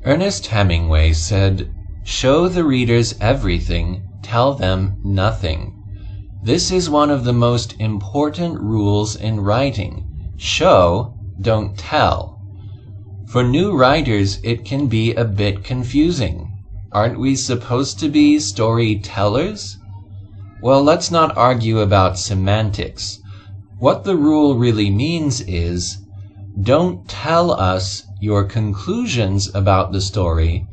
Ernest Hemingway said, "Show the readers everything, tell them nothing." This is one of the most important rules in writing. Show, don't tell. For new writers, it can be a bit confusing. Aren't we supposed to be storytellers? Well, let's not argue about semantics. What the rule really means is, don't tell us your conclusions about the story.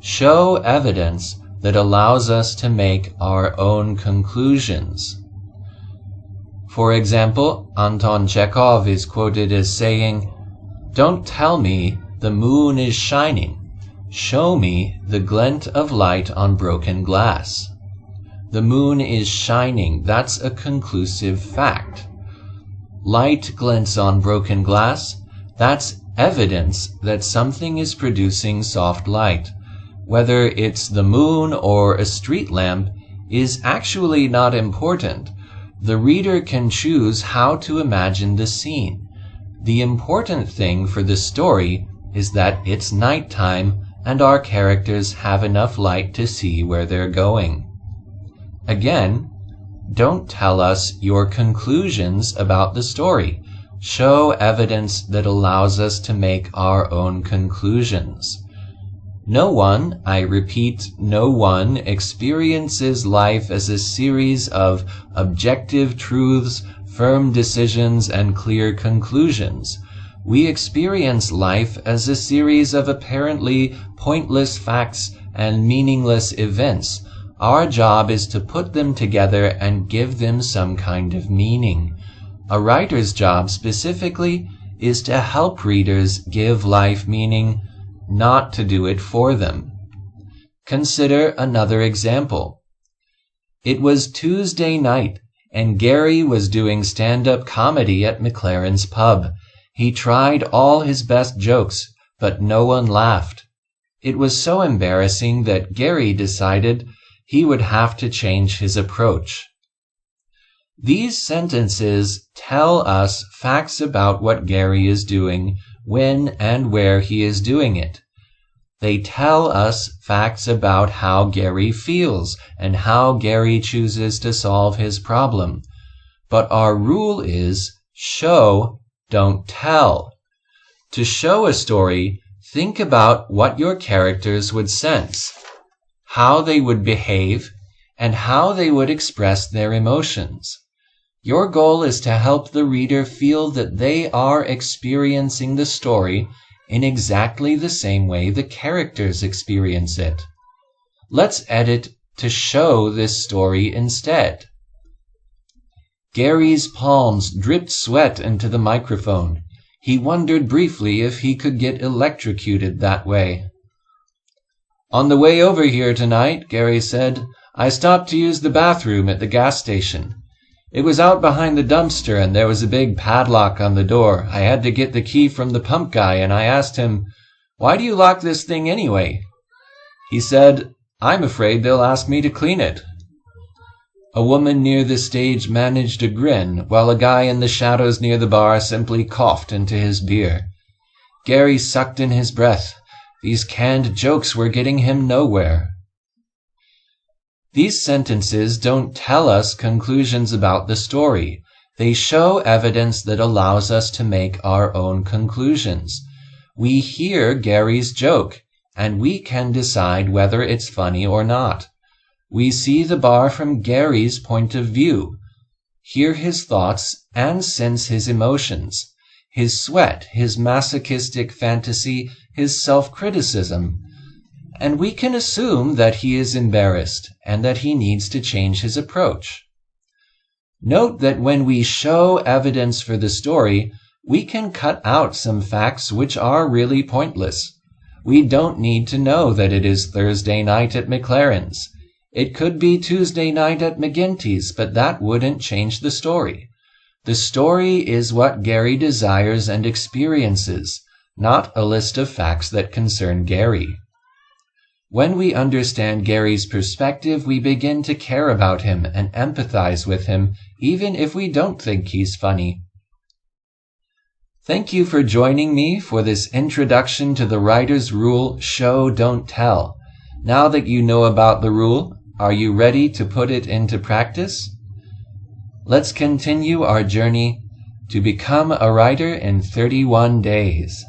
Show evidence that allows us to make our own conclusions. For example, Anton Chekhov is quoted as saying, "Don't tell me the moon is shining. Show me the glint of light on broken glass." The moon is shining, that's a conclusive fact. Light glints on broken glass, that's evidence that something is producing soft light. Whether it's the moon or a street lamp is actually not important. The reader can choose how to imagine the scene. The important thing for the story is that it's nighttime and our characters have enough light to see where they're going. Again, don't tell us your conclusions about the story. Show evidence that allows us to make our own conclusions. No one, I repeat, no one experiences life as a series of objective truths, firm decisions, and clear conclusions. We experience life as a series of apparently pointless facts and meaningless events. Our job is to put them together and give them some kind of meaning. A writer's job specifically is to help readers give life meaning, not to do it for them. Consider another example. It was Tuesday night, and Gary was doing stand-up comedy at McLaren's pub. He tried all his best jokes, but no one laughed. It was so embarrassing that Gary decided he would have to change his approach. These sentences tell us facts about what Gary is doing, when and where he is doing it. They tell us facts about how Gary feels and how Gary chooses to solve his problem. But our rule is show, don't tell. To show a story, think about what your characters would sense, how they would behave, and how they would express their emotions. Your goal is to help the reader feel that they are experiencing the story in exactly the same way the characters experience it. Let's edit to show this story instead. Gary's palms dripped sweat into the microphone. He wondered briefly if he could get electrocuted that way. "On the way over here tonight," Gary said, "I stopped to use the bathroom at the gas station. It was out behind the dumpster and there was a big padlock on the door. I had to get the key from the pump guy and I asked him, 'Why do you lock this thing anyway?' He said, 'I'm afraid they'll ask me to clean it.'" A woman near the stage managed a grin, while a guy in the shadows near the bar simply coughed into his beer. Gary sucked in his breath. These canned jokes were getting him nowhere. These sentences don't tell us conclusions about the story. They show evidence that allows us to make our own conclusions. We hear Gary's joke, and we can decide whether it's funny or not. We see the bar from Gary's point of view, hear his thoughts, and sense his emotions, his sweat, his masochistic fantasy, his self-criticism. And we can assume that he is embarrassed and that he needs to change his approach. Note that when we show evidence for the story, we can cut out some facts which are really pointless. We don't need to know that it is Thursday night at McLaren's. It could be Tuesday night at McGinty's, but that wouldn't change the story. The story is what Gary desires and experiences, not a list of facts that concern Gary. When we understand Gary's perspective, we begin to care about him and empathize with him, even if we don't think he's funny. Thank you for joining me for this introduction to the writer's rule, show, don't tell. Now that you know about the rule, are you ready to put it into practice? Let's continue our journey to become a writer in 31 days.